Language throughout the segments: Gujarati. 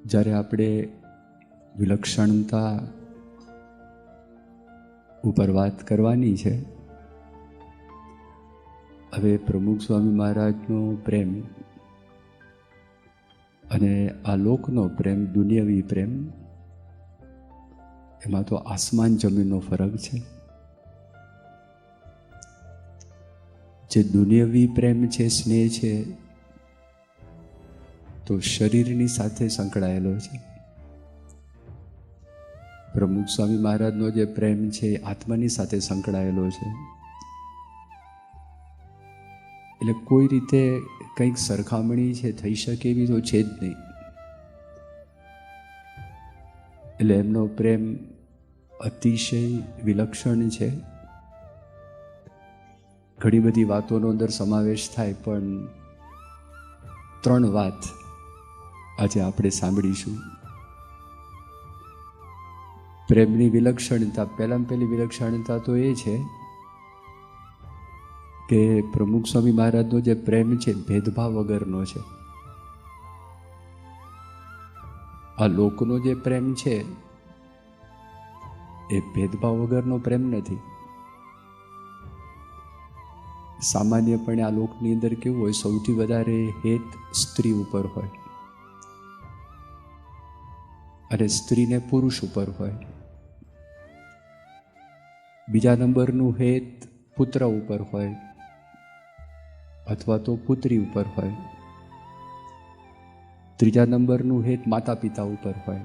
જ્યારે આપણે વિલક્ષણતા ઉપર વાત કરવાની છે, હવે પ્રમુખ સ્વામી મહારાજનો પ્રેમ અને આ લોકનો પ્રેમ, દુનિયાવી પ્રેમ, એમાં તો આસમાન જમીનનો ફરક છે. જે દુનિયાવી પ્રેમ છે, સ્નેહ છે, તો શરીરની સાથે સંકળાયેલો છે. પ્રમુખ સ્વામી મહારાજનો જે પ્રેમ છે આત્માની સાથે સંકળાયેલો છે. એટલે કોઈ રીતે કંઈક સરખામણી છે થઈ શકે એવી તો છે જ નહીં. એટલે એમનો પ્રેમ અતિશય વિલક્ષણ છે. ઘણી બધી વાતોનો અંદર સમાવેશ થાય, પણ 3 વાત આજે આપણે સાંભળીશું. પ્રેમની વિલક્ષણતા, પહેલી વિલક્ષણતા તો એ છે કે પ્રમુખ સ્વામી મહારાજનો જે પ્રેમ છે ભેદભાવ વગરનો છે. આ લોકનો જે પ્રેમ છે એ ભેદભાવ વગરનો પ્રેમ નથી. સામાન્યપણે આ લોકની અંદર કેવું હોય, સૌથી વધારે હેત સ્ત્રી ઉપર હોય અને સ્ત્રીને પુરુષ ઉપર હોય. બીજા નંબરનું હેત પુત્ર ઉપર હોય અથવા તો પુત્રી ઉપર હોય. ત્રીજા નંબરનું હેત માતા પિતા ઉપર હોય.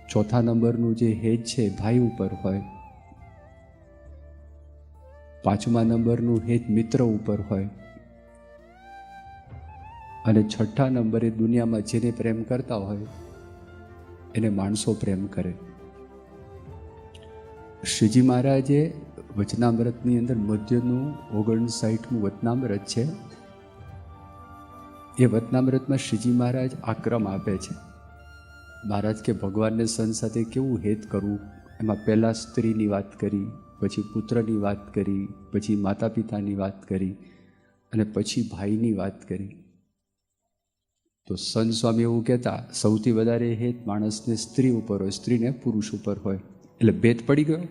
ચોથા નંબરનું જે હેત છે ભાઈ ઉપર હોય. પાંચમા નંબરનું હેત મિત્ર ઉપર હોય. અને છઠ્ઠા નંબરે દુનિયામાં જેને પ્રેમ કરતા હોય એને માણસો પ્રેમ કરે. શ્રીજી મહારાજે વચનામૃતની અંદર મધ્યનું 59મું વચનામૃત છે. એ વચનામૃતમાં શ્રીજી મહારાજ આક્રમ આપે છે. મહારાજ કે ભગવાનને સંત સાથે કેવું હેત કરવું, એમાં પહેલાં સ્ત્રીની વાત કરી, પછી પુત્રની વાત કરી, પછી માતા પિતાની વાત કરી અને પછી ભાઈની વાત કરી. તો સંત સ્વામી એવું કહેતા, સૌથી વધારે હેત માણસને સ્ત્રી ઉપર હોય, સ્ત્રીને પુરુષ ઉપર હોય. એટલે ભેદ પડી ગયો.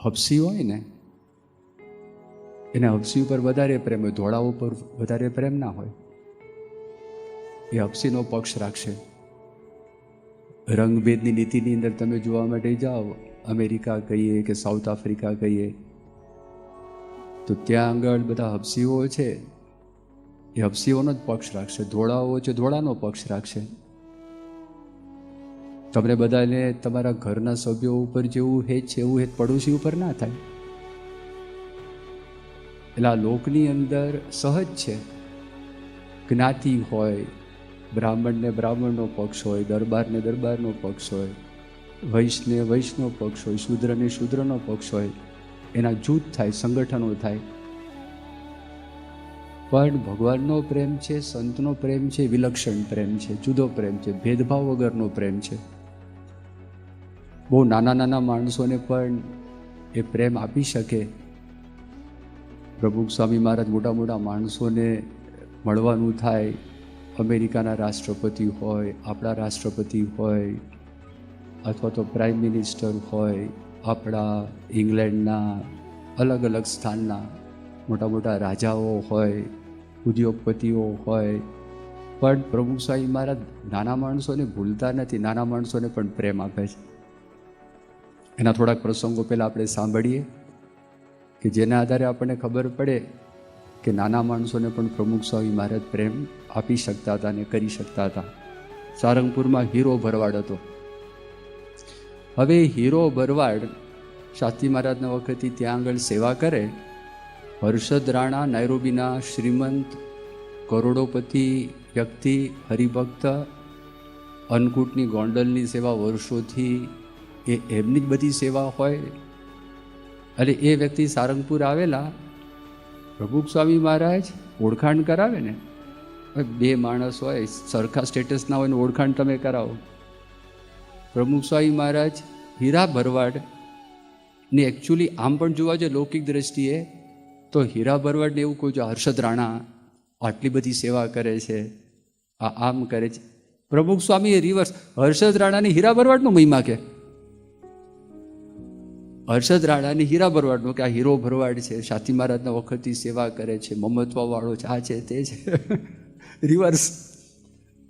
હપસી હોય ને એને હપસી ઉપર વધારે પ્રેમ હોય, ધોળા ઉપર વધારે પ્રેમ ના હોય. એ હપસીનો પક્ષ રાખશે. રંગભેદની નીતિની અંદર તમે જોવા માટે જાઓ, અમેરિકા કહીએ કે સાઉથ આફ્રિકા કહીએ, તો ત્યાં આગળ બધા હપસીઓ છે એ હપસીઓનો જ પક્ષ રાખશે. ધોળાઓ છે ધોળાનો પક્ષ રાખશે. તમને બધાને તમારા ઘરના સભ્યો ઉપર જેવું હેત છે એવું હેત પડોશી ઉપર ના થાય. એટલે આ લોકની અંદર સહજ છે. જ્ઞાતિ હોય, બ્રાહ્મણને બ્રાહ્મણનો પક્ષ હોય, દરબારને દરબારનો પક્ષ હોય, વૈશ્યને વૈશ્યનો પક્ષ હોય, શૂદ્રને શૂદ્રનો પક્ષ હોય, એના જૂથ થાય, સંગઠનો થાય. પણ ભગવાનનો પ્રેમ છે, સંતનો પ્રેમ છે, વિલક્ષણ પ્રેમ છે, જુદો પ્રેમ છે, ભેદભાવ વગરનો પ્રેમ છે. બહુ નાના નાના માણસોને પણ એ પ્રેમ આપી શકે. પ્રમુખ સ્વામી મહારાજ મોટા મોટા માણસોને મળવાનું થાય, અમેરિકાના રાષ્ટ્રપતિ હોય, આપણા રાષ્ટ્રપતિ હોય, અથવા તો પ્રાઇમ મિનિસ્ટર હોય, આપણા ઇંગ્લેન્ડના અલગ અલગ સ્થાનના મોટા મોટા રાજાઓ હોય, ઉદ્યોગપતિઓ હોય, પણ પ્રમુખ સ્વામી મહારાજ નાના માણસોને ભૂલતા નથી, નાના માણસોને પણ પ્રેમ આપે છે. એના થોડાક પ્રસંગો પહેલાં આપણે સાંભળીએ કે જેના આધારે આપણને ખબર પડે કે નાના માણસોને પણ પ્રમુખ સ્વામી મહારાજ પ્રેમ આપી શકતા હતા અને કરી શકતા હતા. સારંગપુરમાં હીરો ભરવાડ હતો. હવે હીરો ભરવાડ શાસ્ત્રી મહારાજના વખતથી ત્યાં આગળ સેવા કરે. હર્ષદ રાણા, નાયરોબીના શ્રીમંત કરોડોપતિ વ્યક્તિ, હરિભક્ત, અન્નકૂટની ગોંડલની સેવા વર્ષોથી એમની જ બધી સેવા હોય. અને એ વ્યક્તિ સારંગપુર આવેલા, પ્રમુખ સ્વામી મહારાજ ઓળખાણ કરાવે ને, 2 માણસ હોય સરખા સ્ટેટસના હોય ને ઓળખાણ તમે કરાવો. પ્રમુખ સ્વામી મહારાજ હીરા ભરવાડને એકચ્યુઅલી આમ પણ જોવા જોઈએ લૌકિક દ્રષ્ટિએ તો હીરા ભરવાડને એવું કહું છું, હર્ષદ રાણા આટલી બધી સેવા કરે છે, આ આમ કરે છે. પ્રમુખ સ્વામી એ રિવર્સ હર્ષદ રાણાની હીરા ભરવાડનો મહિમા કે હર્ષદ રાણાની હીરા ભરવાડનો કે આ હીરો ભરવાડ છે, શાસ્ત્રી મહારાજના વખતથી સેવા કરે છે, મમત્વવાળો છે, આ છે તે છે. રિવર્સ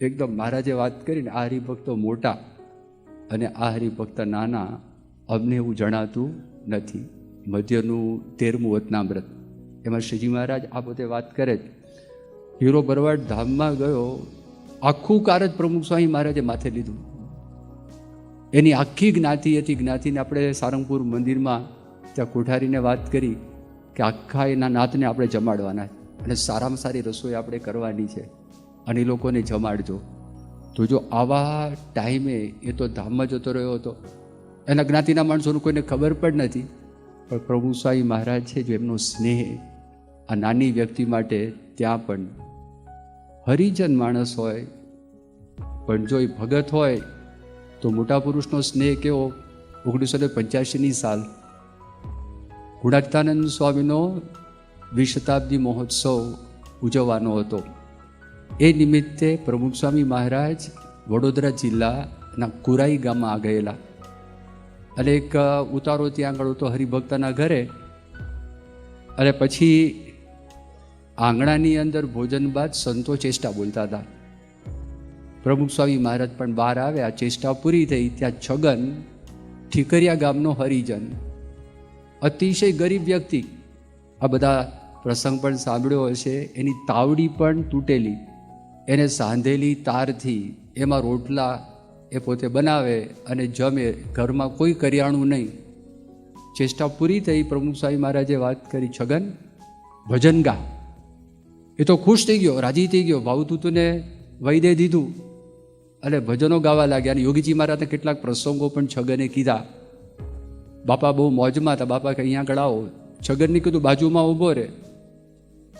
એકદમ. મહારાજે વાત કરીને આ હરિભક્તો મોટા અને આ હરિભક્ત નાના, અમને એવું જણાતું નથી. મધ્યનું 13મું વતનામૃત એમાં શ્રીજી મહારાજ આ પોતે વાત કરે છે. હીરો ભરવાડ ધામમાં ગયો, આખું કારજ પ્રમુખ સ્વામી મહારાજે માથે લીધું. એની આખી જ્ઞાતિ હતી. જ્ઞાતિને આપણે સારંગપુર મંદિરમાં ત્યાં કોઠારીને વાત કરી કે આખા એના નાતને આપણે જમાડવાના અને સારામાં સારી રસોઈ આપણે કરવાની છે અને એ લોકોને જમાડજો. તો જો આવા ટાઈમે એ તો ધામમાં જતો રહ્યો હતો, એના જ્ઞાતિના માણસોનું કોઈને ખબર પણ નથી. પણ પ્રભુ સ્વામી મહારાજ છે જો એમનો સ્નેહ આ નાની વ્યક્તિ માટે, ત્યાં પણ હરિજન માણસ હોય પણ જો એ ભગત હોય તો મોટા પુરુષનો સ્નેહ કેવો. 1985ની સાલ ગુણાતીતાનંદ સ્વામીનો 20 શતાબ્દી મહોત્સવ ઉજવવાનો હતો. એ નિમિત્તે પ્રમુખ સ્વામી મહારાજ વડોદરા જિલ્લાના કુરાઈ ગામમાં ગયેલા અને એક ઉતારો ત્યાં આગળ હતો હરિભક્તના ઘરે. અને પછી આંગણાની અંદર ભોજન બાદ સંતો ચેષ્ટા બોલતા હતા. પ્રમુખ સ્વામી મહારાજ પણ બહાર આવ્યા. ચેષ્ટા પૂરી થઈ ત્યાં છગન ઠીકરિયા ગામનો હરિજન, અતિશય ગરીબ વ્યક્તિ, આ બધા પ્રસંગ પણ સાંભળ્યો હશે. એની તાવડી પણ તૂટેલી, એને સાંધેલી તારથી એમાં રોટલા એ પોતે બનાવે અને જમે. ઘરમાં કોઈ કરિયાણું નહીં. ચેષ્ટા પૂરી થઈ. પ્રમુખ સ્વામી મહારાજે વાત કરી, છગન ભજન ગા. એ તો ખુશ થઈ ગયો, રાજી થઈ ગયો, ભાવતૂતને વૈદે દીધું અને ભજનો ગાવા લાગ્યા. અને યોગીજી મહારાજને કેટલાક પ્રસંગો પણ છગને કીધા. બાપા બહુ મોજમાં હતા. બાપા કે અહીંયા આગળ આવો. છગનને કીધું બાજુમાં ઊભો રહે.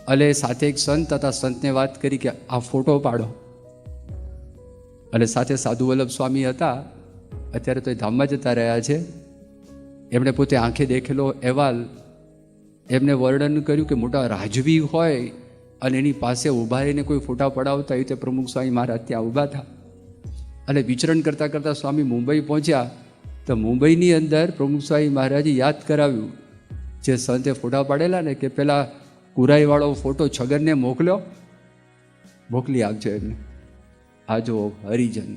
અને સાથે એક સંત હતા. સંતને વાત કરી કે આ ફોટો પાડો. અને સાથે સાધુ વલ્લભ સ્વામી હતા, અત્યારે તો એ ધામમાં જતા રહ્યા છે. એમણે પોતે આંખે દેખેલો અહેવાલ એમને વર્ણન કર્યું કે મોટા રાજવી હોય અને એની પાસે ઊભા રહીને કોઈ ફોટા પડાવતા હોય તે પ્રમુખ સ્વામી મહારાજ ત્યાં ઊભા હતા. અને વિચરણ કરતાં કરતાં સ્વામી મુંબઈ પહોંચ્યા તો મુંબઈની અંદર પ્રમુખ સ્વામી મહારાજે યાદ કરાવ્યું જે સંતે ફોટા પાડેલા ને કે પેલા કુરાઈવાળો ફોટો છગનને મોકલી આપજો એમને. આ જો હરિજન.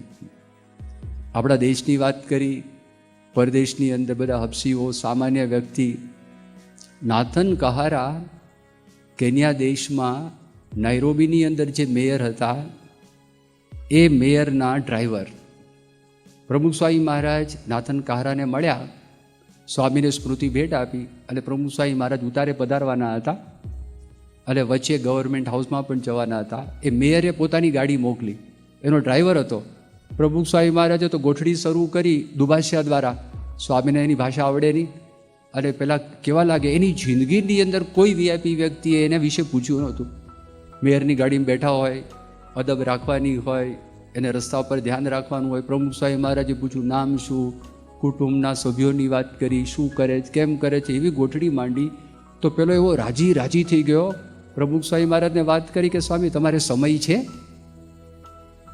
આપણા દેશની વાત કરી, પરદેશની અંદર બધા હબસીઓ, સામાન્ય વ્યક્તિ. નાથન કહારા કેન્યા દેશમાં નાઇરોબીની અંદર જે મેયર હતા, એ મેયરના ડ્રાઈવર પ્રમુખ સ્વામી મહારાજ નાથન કહારાને મળ્યા, સ્વામીને સ્મૃતિ ભેટ આપી અને પ્રમુખ સ્વામી મહારાજ ઉતારે પધારવાના હતા અને વચ્ચે ગવર્મેન્ટ હાઉસમાં પણ જવાના હતા. એ મેયરે પોતાની ગાડી મોકલી, એનો ડ્રાઈવર હતો. પ્રમુખ સ્વામી મહારાજે તો ગોઠડી શરૂ કરી દુભાષિયા દ્વારા. સ્વામીને એની ભાષા આવડે નહીં અને પેલા કેવા લાગે. એની જિંદગીની અંદર કોઈ વીઆઈપી વ્યક્તિએ એના વિશે પૂછ્યું નહોતું. મેયરની ગાડીમાં બેઠા હોય, અદબ રાખવાની હોય, એને રસ્તા પર ધ્યાન રાખવાનું હોય. પ્રમુખ સ્વામી મહારાજે પૂછ્યું નામ શું, કુટુંબના સભ્યોની વાત કરી, શું કરે છે, કેમ કરે છે, એવી ગોઠડી માંડી. તો પેલો એવો રાજી થઈ ગયો. પ્રમુખ સ્વામી મહારાજને વાત કરી કે સ્વામી તમારે સમય છે?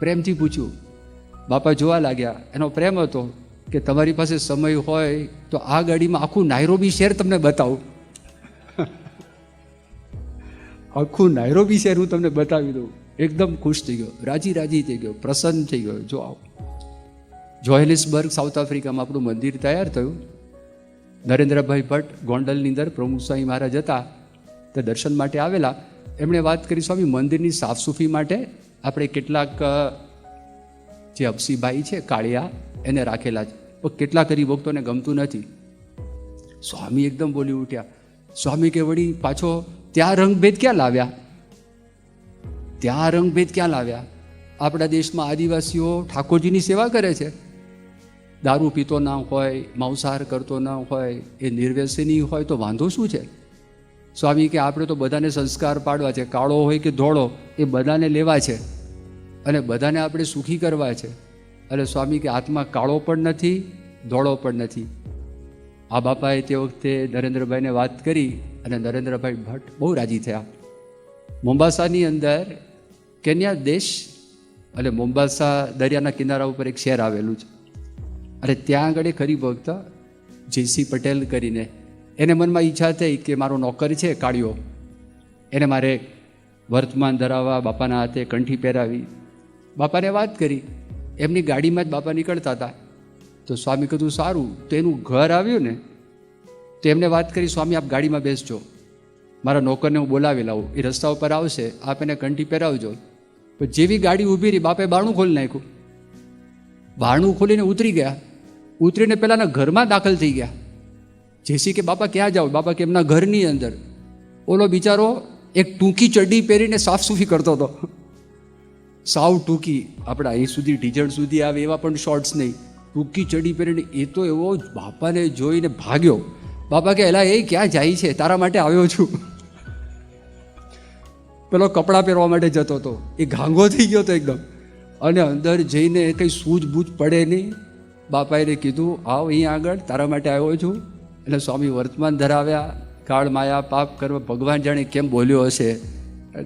પ્રેમથી પૂછ્યું. બાપા જોવા લાગ્યા. એનો પ્રેમ હતો કે તમારી પાસે સમય હોય તો આ ગાડીમાં આખું નાઇરોબી શહેર તમને બતાવું. આખું નાઇરોબી શહેર હું તમને બતાવી દઉં. એકદમ ખુશ થઈ ગયો, રાજી થઈ ગયો, પ્રસન્ન થઈ ગયો. જો આવો જોહેનિસબર્ગ સાઉથ આફ્રિકામાં આપણું મંદિર તૈયાર થયું. નરેન્દ્રભાઈ ભટ્ટ ગોંડલની અંદર પ્રમુખ સ્વામી મહારાજ હતા, તે દર્શન માટે આવેલા. એમણે વાત કરી સ્વામી મંદિરની સાફસૂફી માટે આપણે કેટલાક જે અપસીભાઈ છે કાળિયા એને રાખેલા છે, પણ કેટલાક હરિભક્તોને ગમતું નથી. સ્વામી એકદમ બોલી ઉઠ્યા. સ્વામી કે વળી પાછો ત્યાં રંગભેદ ક્યાં લાવ્યા? આપણા દેશમાં આદિવાસીઓ ઠાકોરજીની સેવા કરે છે. દારૂ પીતો ના હોય, માંસાહાર કરતો ના હોય, એ નિર્વ્યસની હોય તો વાંધો શું છે? સ્વામી કે આપણે તો બધાને સંસ્કાર પાડવા છે, કાળો હોય કે ધોળો એ બધાને લેવા છે અને બધાને આપણે સુખી કરવા છે. અને સ્વામી કે આત્મા કાળો પણ નથી, ધોળો પણ નથી. આ બાપાએ તે વખતે નરેન્દ્રભાઈને વાત કરી અને નરેન્દ્રભાઈ ભટ્ટ બહુ રાજી થયા. મોમ્બાસાની અંદર કેન્યા દેશ એટલે મોમ્બાસા દરિયાના કિનારા ઉપર એક શહેર આવેલું છે. અને ત્યાં આગળ એક હરિભક્ત જેસી પટેલ કરીને એને મનમાં ઈચ્છા થઈ કે મારો નોકર છે કાળિયો, એને મારે વર્તમાન ધરાવવા, બાપાના હાથે કંઠી પહેરાવી. બાપાને વાત કરી, એમની ગાડીમાં જ બાપા નીકળતા હતા. તો સ્વામી કીધું સારું. તો એનું ઘર આવ્યું ને, તો એમને વાત કરી, સ્વામી આપ ગાડીમાં બેસજો, મારા નોકરને હું બોલાવી લાવું, એ રસ્તા ઉપર આવશે, આપ એને કંઠી પહેરાવજો. પણ જેવી ગાડી ઊભી રહી, બાપે બારણું ખોલી નાખ્યું. બારણું ખોલીને ઉતરી ગયા. ઉતરીને પેલાના ઘરમાં દાખલ થઈ ગયા. જેસી કે બાપા ક્યાં જાઓ? બાપા કે એમના ઘરની અંદર. ઓલો બિચારો એક ટૂંકી ચડ્ડી પહેરીને સાફ સૂફી કરતો હતો. સાવ ટૂંકી, આપણા અહીં સુધી ઢીજણ સુધી આવે એવા પણ શોર્ટ્સ નહીં, ટૂંકી ચડ્ડી પહેરીને. એ તો એવો બાપાને જોઈને ભાગ્યો. બાપા કે એલા એ ક્યાં જાય છે? તારા માટે આવ્યો છું. પેલો કપડાં પહેરવા માટે જતો હતો, એ ઘાંગો થઈ ગયો હતો એકદમ. અને અંદર જઈને કંઈ સૂઝબૂઝ પડે નહીં. બાપાએ કીધું આવ અહીં આગળ, તારા માટે આવ્યો છું. એટલે સ્વામી વર્તમાન ધરાવ્યા. કાળ માયા પાપ કર્મ, ભગવાન જાણે કેમ બોલ્યો હશે,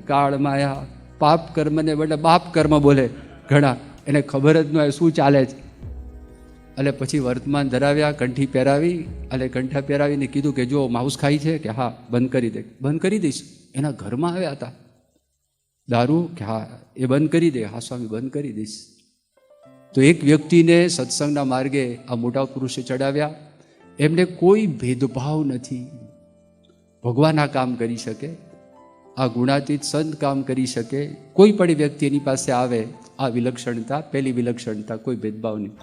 કાળ માયા પાપ કર્મને બદલે બાપ કર્મ બોલે ઘણા, એને ખબર જ ન હોય શું ચાલે છે. એટલે પછી વર્તમાન ધરાવ્યા, કંઠી પહેરાવી. એટલે કંઠા પહેરાવીને કીધું કે જો માઉસ ખાઈ છે કે હા, બંધ કરી દે. બંધ કરી દઈશ. એના ઘરમાં આવ્યા હતા દારૂ કે હા એ બંધ કરી દે. હા સ્વામી બંધ કરી દઈશ. તો એક વ્યક્તિને સત્સંગના માર્ગે આ મોટા પુરુષે ચડાવ્યા. એમને કોઈ ભેદભાવ નથી. ભગવાન આ કામ કરી શકે, આ ગુણાતીત સંત કામ કરી શકે. કોઈ પણ વ્યક્તિ એની પાસે આવે, આ વિલક્ષણતા, પહેલી વિલક્ષણતા, કોઈ ભેદભાવ નહીં.